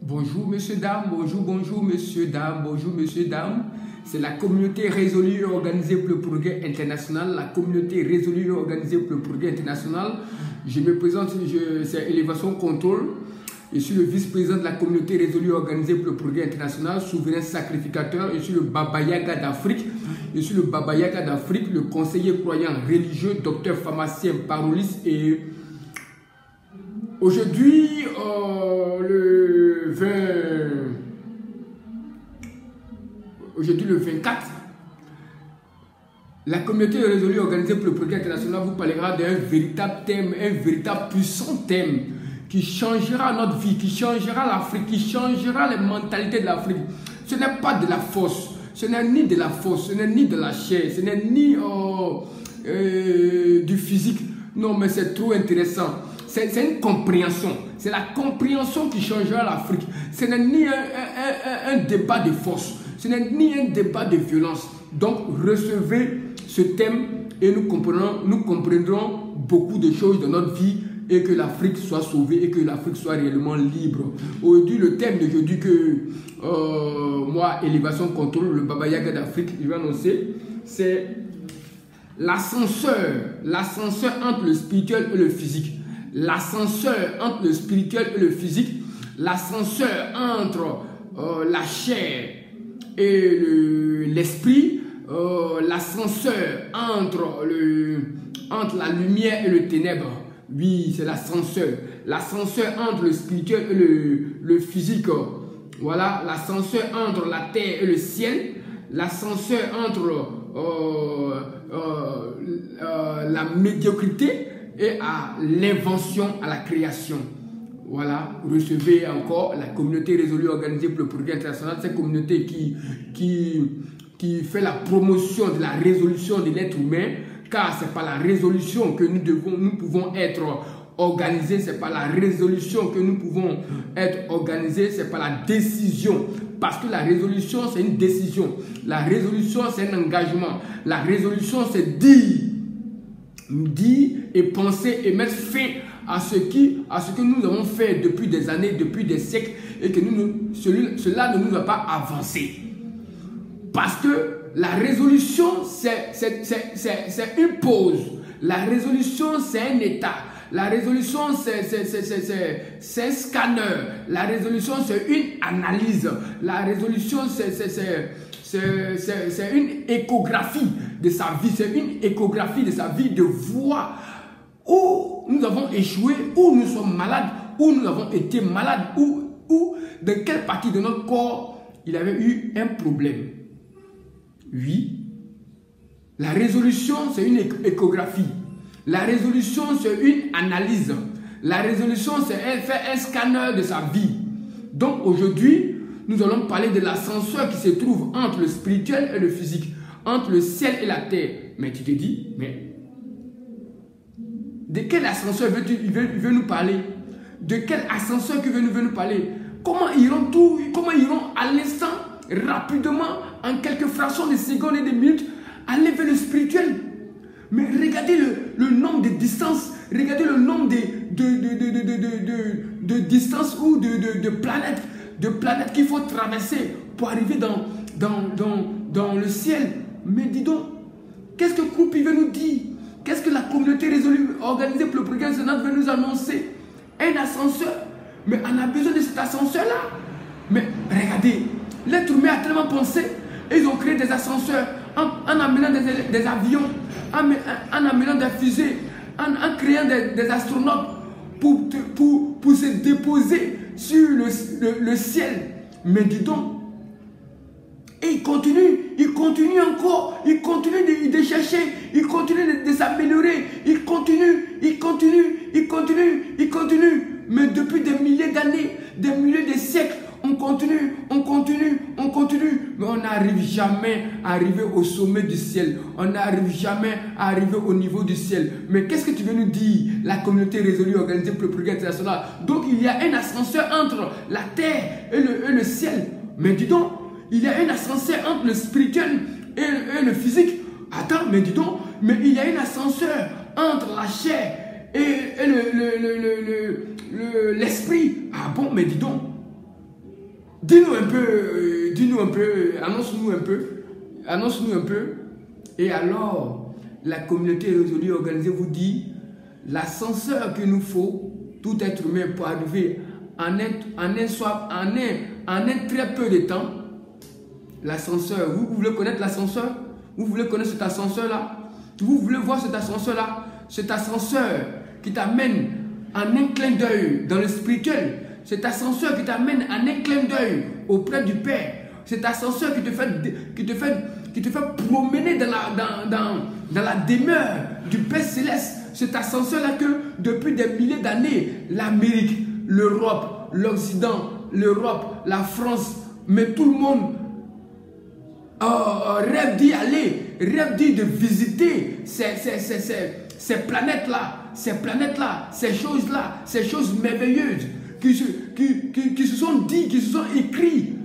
Bonjour, messieurs, dames, bonjour, messieurs, dames, bonjour, messieurs, dames. C'est la communauté résolue et organisée pour le progrès international. La communauté résolue et organisée pour le progrès international. Je me présente, c'est Élévation Contrôle. Je suis le vice-président de la communauté résolue et organisée pour le progrès international, souverain sacrificateur. Je suis le Baba Yaga d'Afrique. Je suis le Baba Yaga d'Afrique, le conseiller croyant religieux, docteur pharmacien, paroliste. Et aujourd'hui, le 24, la communauté résolue organisée pour le progrès international vous parlera d'un véritable thème, un véritable puissant thème qui changera notre vie, qui changera l'Afrique, qui changera les mentalités de l'Afrique. Ce n'est pas de la force, ce n'est ni de la force, ce n'est ni de la chair, ce n'est ni du physique. Non, mais c'est trop intéressant. C'est une compréhension. C'est la compréhension qui changera l'Afrique. Ce n'est ni un débat de force. Ce n'est ni un débat de violence. Donc, recevez ce thème et nous comprendrons beaucoup de choses dans notre vie et que l'Afrique soit sauvée et que l'Afrique soit réellement libre. Aujourd'hui, le thème d'aujourd'hui que moi, Élévation Contrôle, le Baba Yaga d'Afrique, je vais annoncer, c'est l'ascenseur entre le spirituel et le physique. L'ascenseur entre le spirituel et le physique, l'ascenseur entre la chair et l'esprit, l'ascenseur entre la lumière et le ténèbre. Oui, c'est l'ascenseur. L'ascenseur entre le spirituel et le physique. Voilà, l'ascenseur entre la terre et le ciel. L'ascenseur entre la médiocrité et à l'invention, à la création. Voilà, recevez encore la communauté résolue organisée pour le progrès international, cette communauté qui fait la promotion de la résolution de l'être humain, car c'est par la résolution que nous pouvons être organisés, c'est par la résolution que nous pouvons être organisés, c'est par la décision. Parce que la résolution, c'est une décision. La résolution, c'est un engagement. La résolution, c'est dire et penser et mettre fin à ce que nous avons fait depuis des années, depuis des siècles, et que cela ne nous a pas avancé. Parce que la résolution, c'est une pause. La résolution, c'est un état. La résolution, c'est un scanner. La résolution, c'est une analyse. La résolution, c'est une échographie de sa vie. C'est une échographie de sa vie, de voir où nous avons échoué, où nous sommes malades, où nous avons été malades, où de quelle partie de notre corps il avait eu un problème. Oui, la résolution, c'est une échographie. La résolution, c'est une analyse. La résolution, c'est faire un scanner de sa vie. Donc aujourd'hui, nous allons parler de l'ascenseur qui se trouve entre le spirituel et le physique, entre le ciel et la terre. Mais tu te dis, mais de quel ascenseur il veut nous parler? De quel ascenseur il veut nous parler? Comment ils iront à l'instant, rapidement, en quelques fractions de secondes et de minutes, aller vers le spirituel? Mais regardez le nombre de distances, regardez le nombre de distances ou de planètes qu'il faut traverser pour arriver dans le ciel. Mais dis donc, qu'est-ce que Koupi veut nous dire? Qu'est-ce que la communauté résolue organisée pour le progrès international veut nous annoncer? Un ascenseur. Mais on a besoin de cet ascenseur-là. Mais regardez, l'être humain a tellement pensé. Et ils ont créé des ascenseurs en amenant des avions, en amenant des fusées, en créant des astronautes pour se déposer sur le ciel. Mais dis donc, et ils continuent encore, ils continuent de chercher, ils continuent de s'améliorer, ils continuent. Mais depuis des milliers d'années, des milliers de siècles, on continue. Mais on n'arrive jamais à arriver au sommet du ciel. On n'arrive jamais à arriver au niveau du ciel. Mais qu'est-ce que tu veux nous dire, la communauté résolue organisée pour le progrès international? Donc il y a un ascenseur entre la terre et le ciel. Mais dis donc, il y a un ascenseur entre le spirituel et le physique. Attends, mais dis donc, mais il y a un ascenseur entre la chair et l'esprit. Ah bon, mais dis donc. Dis-nous un peu, annonce-nous un peu. Et alors, la communauté résolue organisée vous dit, l'ascenseur qu'il nous faut, tout être humain pour arriver en un très peu de temps, l'ascenseur, vous voulez connaître l'ascenseur? Vous voulez connaître cet ascenseur-là? Vous voulez voir cet ascenseur-là? Cet ascenseur qui t'amène en un clin d'œil dans le spirituel. Cet ascenseur qui t'amène en un clin d'œil auprès du Père. Cet ascenseur qui te fait promener dans la demeure du Père Céleste. Cet ascenseur-là que depuis des milliers d'années, l'Amérique, l'Europe, l'Occident, l'Europe, la France, mais tout le monde rêve d'y aller, rêve de visiter ces planètes-là, ces choses-là, ces choses merveilleuses qui se sont dites, qui se sont écrites.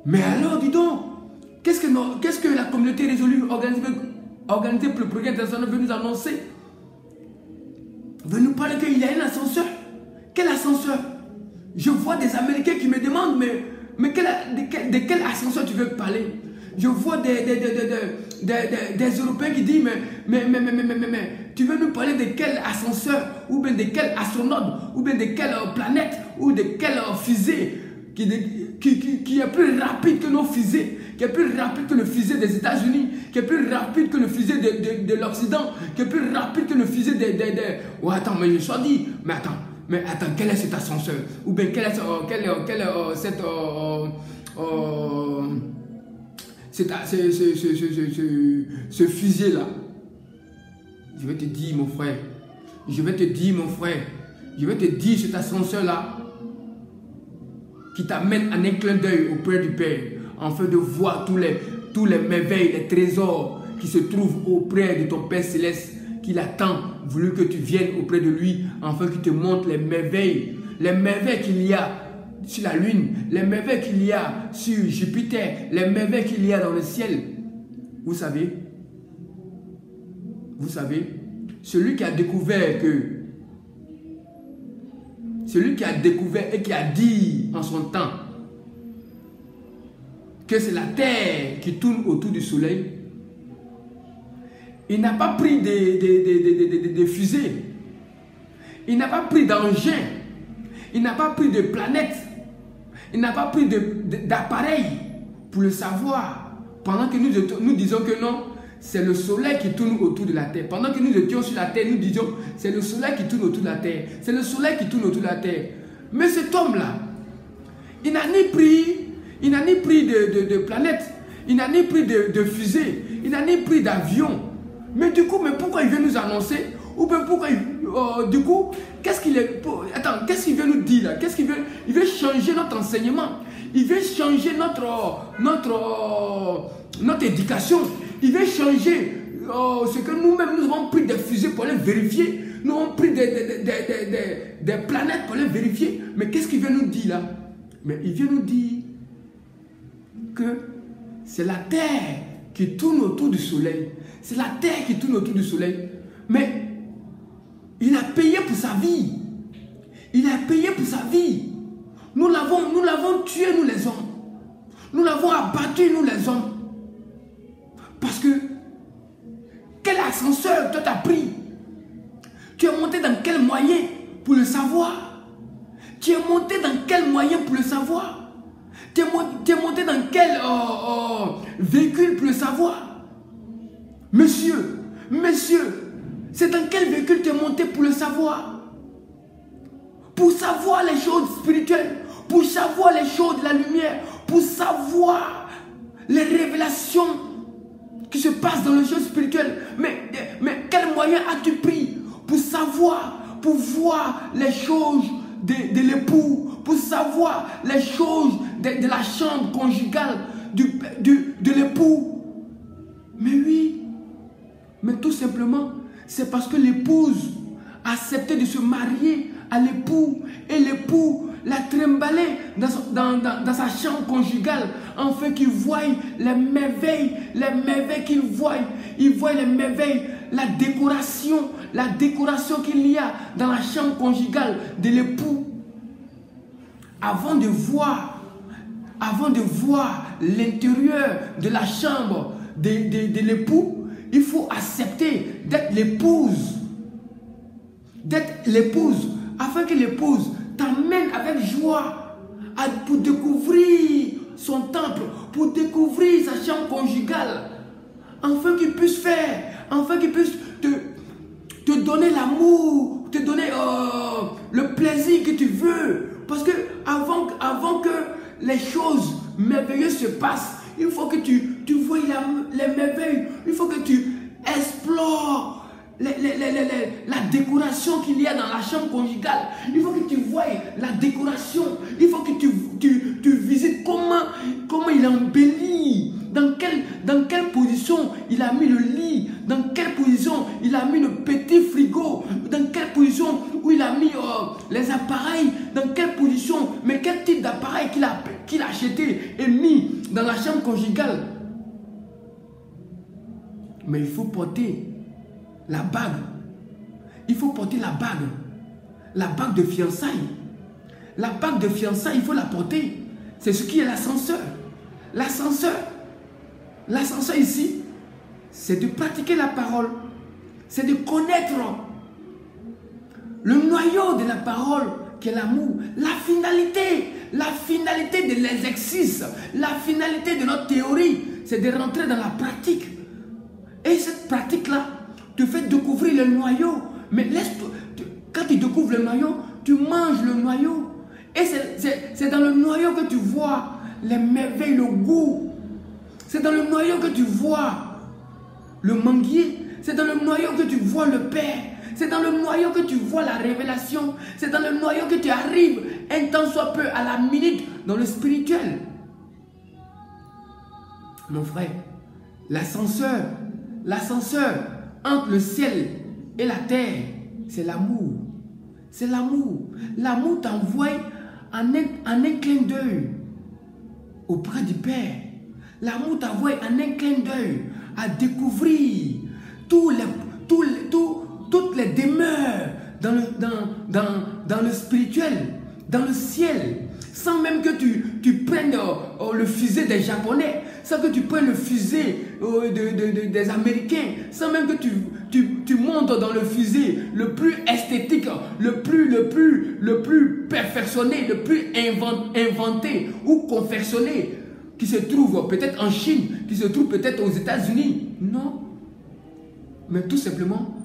Mais alors, dis donc, qu'est-ce que la communauté résolue organisée pour le progrès international veut nous annoncer? Veut nous parler qu'il y a un ascenseur. Quel ascenseur? Je vois des Américains qui me demandent, mais de quel ascenseur tu veux parler? Je vois des Européens qui disent, mais tu veux nous parler de quel ascenseur, ou bien de quel astronaute, ou bien de quelle planète, ou de quelle fusée qui est plus rapide que nos fusées, qui est plus rapide que le fusée des États-Unis, qui est plus rapide que le fusée de l'Occident, qui est plus rapide que le fusée Oh, attends, mais je suis dit, mais attends, quel est cet ascenseur? Ou bien quel est ce fusée-là? Je vais te dire, mon frère, je vais te dire cet ascenseur-là qui t'amène en un clin d'œil auprès du Père, afin de voir tous les merveilles, les trésors qui se trouvent auprès de ton Père Céleste, qu'il attend, voulu que tu viennes auprès de lui, afin qu'il te montre les merveilles qu'il y a sur la Lune, les merveilles qu'il y a sur Jupiter, les merveilles qu'il y a dans le ciel. Vous savez, celui qui a découvert et qui a dit en son temps que c'est la terre qui tourne autour du soleil, il n'a pas pris de fusées, il n'a pas pris d'engins, il n'a pas pris de planètes, il n'a pas pris d'appareils pour le savoir. Pendant que nous disons que non, c'est le soleil qui tourne autour de la terre. Pendant que nous étions sur la terre, nous disions c'est le soleil qui tourne autour de la terre. C'est le soleil qui tourne autour de la terre. Mais cet homme-là, il n'a ni pris de planètes, il n'a ni pris de fusées, il n'a ni pris d'avion. Mais du coup, pourquoi il veut nous annoncer? Ou bien pourquoi du coup, qu'est-ce qu'il veut nous dire là? Qu'est-ce qu'il veut? Il veut changer notre enseignement. Il veut changer notre éducation. Il veut changer ce que nous-mêmes nous avons pris des fusées pour aller vérifier. Nous avons pris des planètes pour aller vérifier. Mais qu'est-ce qu'il veut nous dire là? Mais il vient nous dire que c'est la terre qui tourne autour du soleil. C'est la terre qui tourne autour du soleil. Mais il a payé pour sa vie. Il a payé pour sa vie. Nous l'avons tué, nous les hommes. Nous l'avons abattu, nous les hommes. Parce que quel ascenseur toi t'as pris? Tu es monté dans quel moyen pour le savoir? Tu es monté dans quel moyen pour le savoir? Tu es monté dans quel véhicule pour le savoir? Monsieur, c'est dans quel véhicule tu es monté pour le savoir? Pour savoir les choses spirituelles, pour savoir les choses de la lumière, pour savoir les révélations qui se passent dans le jeu spirituel. Mais quel moyen as-tu pris pour savoir, pour voir les choses de l'époux, pour savoir les choses de la chambre conjugale de l'époux? Mais oui, mais tout simplement, c'est parce que l'épouse a accepté de se marier à l'époux et l'époux l'a trimballé dans sa chambre conjugale afin qu'il voie les merveilles qu'il voit. Il voit les merveilles, la décoration qu'il y a dans la chambre conjugale de l'époux. Avant de voir l'intérieur de la chambre de l'époux, il faut accepter d'être l'épouse. Afin que l'épouse t'amène avec joie pour découvrir son temple, pour découvrir sa chambre conjugale. Afin qu'il puisse te donner l'amour, te donner le plaisir que tu veux. Parce que avant que les choses merveilleuses se passent, il faut que tu vois les merveilles. Il faut que tu explores la décoration qu'il y a dans la chambre conjugale. Il faut que tu vois la décoration. Il faut que tu visites comment il a embelli. Dans quelle position il a mis le lit. Dans quelle position il a mis le petit frigo. Dans quelle position où il a mis les appareils. Dans quelle position. Mais quel type d'appareil qu'il a acheté et mis dans la chambre conjugale. Mais il faut porter la bague. Il faut porter la bague. La bague de fiançailles. La bague de fiançailles, il faut la porter. C'est ce qui est l'ascenseur. L'ascenseur ici, c'est de pratiquer la parole. C'est de connaître le noyau de la parole qui est l'amour. La finalité de l'exercice, la finalité de notre théorie, c'est de rentrer dans la pratique. Et cette pratique-là te fait découvrir le noyau. Mais quand tu découvres le noyau, tu manges le noyau. Et c'est dans le noyau que tu vois les merveilles, le goût. C'est dans le noyau que tu vois le manguier. C'est dans le noyau que tu vois le Père. C'est dans le noyau que tu vois la révélation. C'est dans le noyau que tu arrives un temps soit peu à la minute dans le spirituel. Mon frère, l'ascenseur entre le ciel et la terre, c'est l'amour. C'est l'amour. L'amour t'envoie en un clin d'œil auprès du Père. L'amour t'envoie en un clin d'œil à découvrir toutes les demeures dans le spirituel, dans le ciel, sans même que tu prennes le fusée des Japonais, sans que tu prennes le fusée des Américains, sans même que tu montes dans le fusée le plus esthétique, le plus perfectionné, le plus inventé ou confectionné, qui se trouve peut-être en Chine, qui se trouve peut-être aux États-Unis. Non. Mais tout simplement,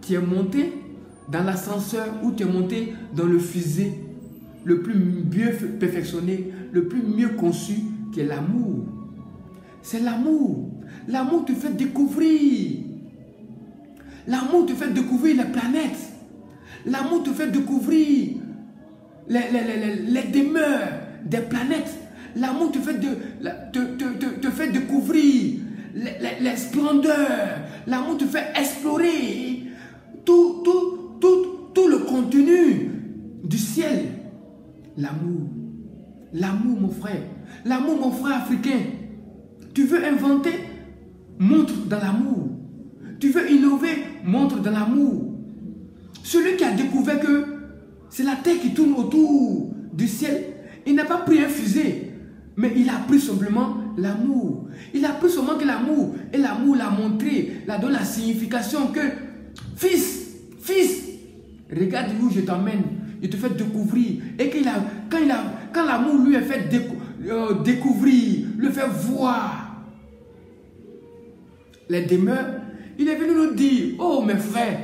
tu es monté dans l'ascenseur ou tu es monté dans le fusée le plus mieux perfectionné, le plus mieux conçu, qui est l'amour. C'est l'amour. L'amour te fait découvrir. L'amour te fait découvrir les planètes. L'amour te fait découvrir les demeures des planètes. L'amour te fait découvrir les splendeurs. L'amour te fait explorer tout le contenu du ciel. L'amour. L'amour, mon frère. L'amour, mon frère africain. Tu veux inventer? Montre dans l'amour. Tu veux innover? Montre dans l'amour. Celui qui a découvert que c'est la terre qui tourne autour du ciel, il n'a pas pris un fusée, mais il a pris simplement l'amour. Il a pris seulement que l'amour, et l'amour l'a montré, l'a donné la signification que fils, regarde où je t'emmène, il te fait découvrir. Et quand l'amour lui a fait découvrir, le fait voir les demeures, il est venu nous dire: oh mes frères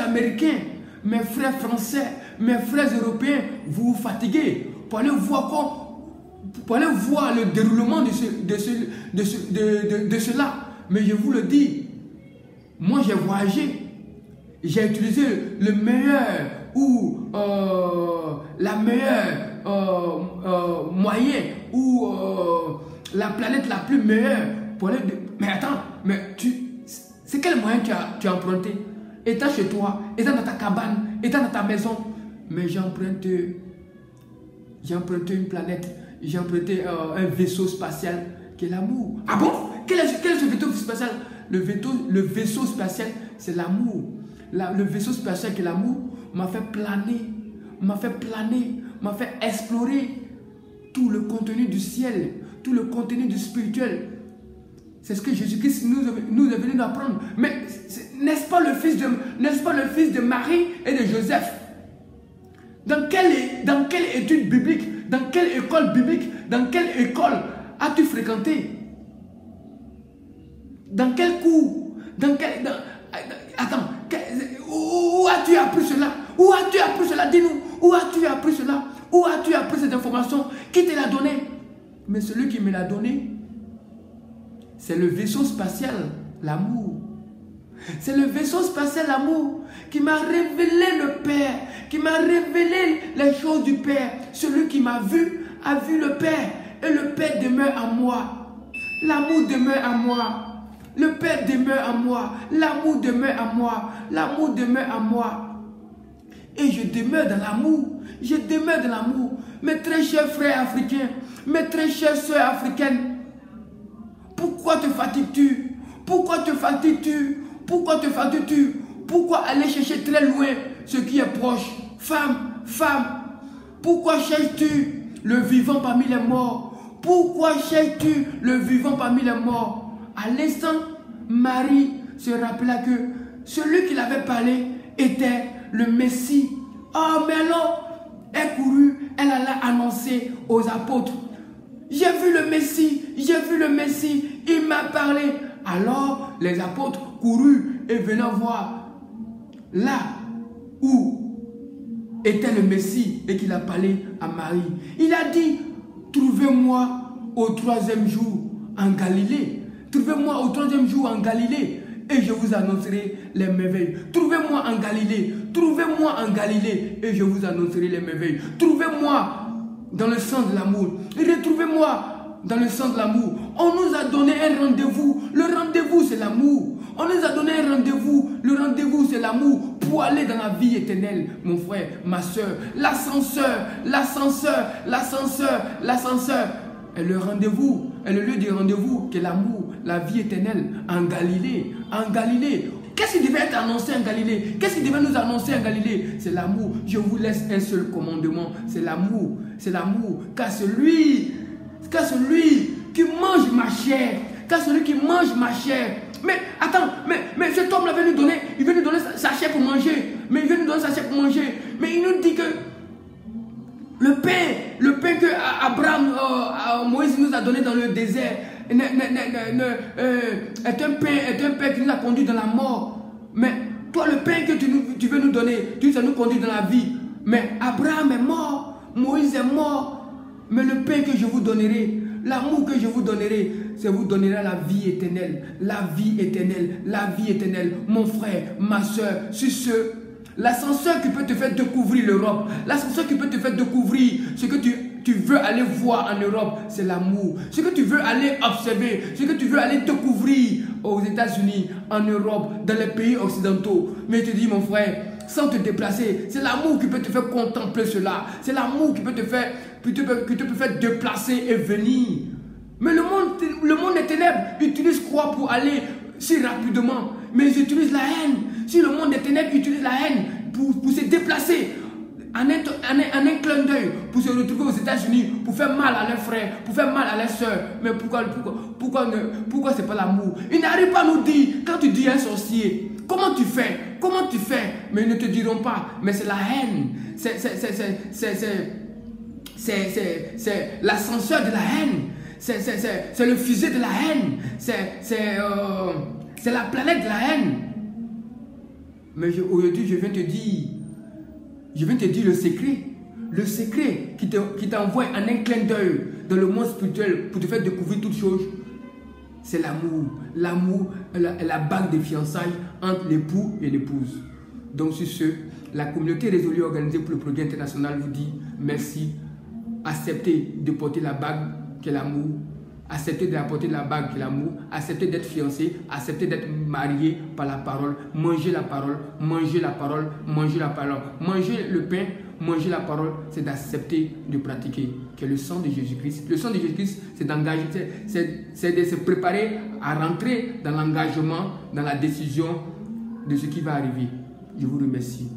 américains, mes frères français, mes frères européens, vous vous fatiguez pour aller voir le déroulement de cela. Mais je vous le dis, moi j'ai voyagé, j'ai utilisé le meilleur ou la meilleure moyen ou la planète la plus meilleure pour aller. Mais attends, c'est quel moyen tu as emprunté? Étant chez toi, étant dans ta cabane, étant dans ta maison. Mais j'ai emprunté une planète, j'ai emprunté un vaisseau spatial qui est l'amour. Ah bon? Quel est ce vaisseau spatial? Le vaisseau spatial, c'est l'amour. Le vaisseau spatial qui est l'amour m'a fait planer, m'a fait explorer tout le contenu du ciel, tout le contenu du spirituel. C'est ce que Jésus-Christ nous est venu d'apprendre. Mais n'est-ce pas le fils de Marie et de Joseph? Dans quelle étude biblique, dans quelle école biblique, dans quelle école as-tu fréquenté? Dans quel cours? Attends, où as-tu appris cela? Où as-tu appris cela? Dis-nous, où as-tu appris cela? Où as-tu appris cette information? Qui te l'a donné? Mais celui qui me l'a donné, c'est le vaisseau spatial, l'amour. C'est le vaisseau spatial, l'amour, qui m'a révélé le Père, qui m'a révélé les choses du Père. Celui qui m'a vu a vu le Père, et le Père demeure en moi. L'amour demeure en moi. Le Père demeure en moi. L'amour demeure en moi. L'amour demeure en moi. Et je demeure dans l'amour. Je demeure dans l'amour. Mes très chers frères africains, mes très chères sœurs africaines, pourquoi te fatigues-tu? Pourquoi te fatigues-tu? Pourquoi te fatigues-tu? Pourquoi aller chercher très loin ce qui est proche? Femme, pourquoi cherches-tu le vivant parmi les morts? Pourquoi cherches-tu le vivant parmi les morts? À l'instant, Marie se rappela que celui qui l'avait parlé était le Messie. Oh, mais alors, elle courut, elle alla annoncer aux apôtres. J'ai vu le Messie, il m'a parlé. Alors, les apôtres coururent et venaient voir là où était le Messie et qu'il a parlé à Marie. Il a dit, trouvez-moi au 3e jour en Galilée. Trouvez-moi au 3e jour en Galilée et je vous annoncerai les merveilles. Trouvez-moi en Galilée. Trouvez-moi en Galilée et je vous annoncerai les merveilles. Trouvez-moi dans le sang de l'amour. Retrouvez-moi dans le sang de l'amour. On nous a donné un rendez-vous. Le rendez-vous, c'est l'amour. On nous a donné un rendez-vous. Le rendez-vous, c'est l'amour pour aller dans la vie éternelle, mon frère, ma soeur. L'ascenseur est le rendez-vous, est le lieu du rendez-vous qui est l'amour, la vie éternelle en Galilée. En Galilée. Qu'est-ce qui devait être annoncé en Galilée? Qu'est-ce qui devait nous annoncer en Galilée? C'est l'amour. Je vous laisse un seul commandement. C'est l'amour. C'est l'amour. Car celui qui mange ma chair, mais attends, mais cet homme l'avait nous donné, il veut nous donner sa chair pour manger. Mais il nous dit que le pain que Abraham, Moïse nous a donné dans le désert, est un pain qui nous a conduit dans la mort. Mais toi, le pain que tu veux nous donner, tu vas nous conduire dans la vie. Mais Abraham est mort, Moïse est mort. Mais le pain que je vous donnerai, l'amour que je vous donnerai, c'est vous donnera la vie éternelle. La vie éternelle, la vie éternelle. Mon frère, ma soeur, sur ce, l'ascenseur qui peut te faire découvrir l'Europe, l'ascenseur qui peut te faire découvrir ce que tu veux aller voir en Europe, c'est l'amour. Ce que tu veux aller observer, ce que tu veux aller découvrir aux États-Unis, en Europe, dans les pays occidentaux. Mais je te dis, mon frère, sans te déplacer, c'est l'amour qui peut te faire contempler cela. C'est l'amour qui peut te faire, déplacer et venir. Mais le monde des ténèbres utilise quoi pour aller si rapidement? Mais ils utilisent la haine. Si le monde des ténèbres utilise la haine pour se déplacer en un clin d'œil, pour se retrouver aux États-Unis, pour faire mal à leurs frères, pour faire mal à leurs soeurs. Mais pourquoi c'est pas l'amour? Ils n'arrivent pas à nous dire, quand tu dis un sorcier, comment tu fais? Mais ils ne te diront pas, mais c'est la haine. C'est l'ascenseur de la haine. C'est le fusée de la haine. C'est la planète de la haine. Mais aujourd'hui, je viens te dire le secret. Le secret qui t'envoie en un clin d'œil dans le monde spirituel pour te faire découvrir toutes choses. C'est l'amour. L'amour est la bague de fiançailles entre l'époux et l'épouse. Donc sur ce, la communauté résolue organisée pour le progrès international vous dit merci. Acceptez de porter la bague qui est l'amour. Acceptez d'apporter la bague qui est l'amour. Acceptez d'être fiancé. Acceptez d'être marié par la parole. Mangez la parole. Mangez la parole. Mangez la parole. Mangez le pain. Manger la parole, c'est d'accepter de pratiquer, qui est le sang de Jésus-Christ. Le sang de Jésus-Christ, c'est d'engager, c'est de se préparer à rentrer dans l'engagement, dans la décision de ce qui va arriver. Je vous remercie.